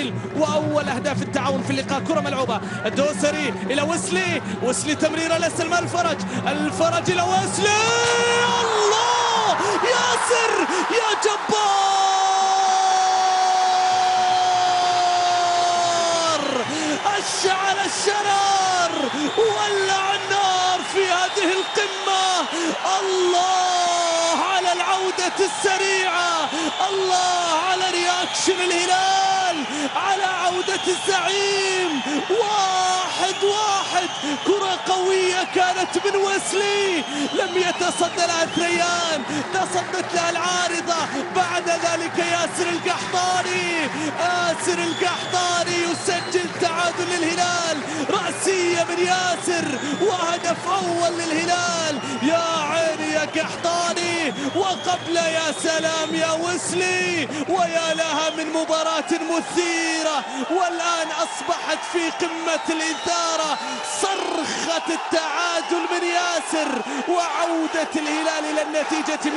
التسجيل وأول أهداف التعاون في اللقاء. كرة ملعوبة الدوسري إلى ويسلي تمريرة لسلمان الفرج إلى ويسلي. الله ياسر يا جبار، أشعل الشرار ولع النار في هذه القمة. الله على العودة السريعة، الله على رياكشن الهلال، على عودة الزعيم. 1-1 كرة قوية كانت من ويسلي، لم يتصدى لها ثريان، تصدت لها العارضة. بعد ذلك ياسر القحطاني يسجل تعادل للهلال، رأسية من ياسر وهدف أول للهلال. يا عيني يا قحطاني، وقبل يا سلام يا ويسلي، ويا لها من مباراة مثيرة، والآن أصبحت في قمة الإثارة. صرخة التعادل من ياسر وعودة الهلال إلى النتيجة من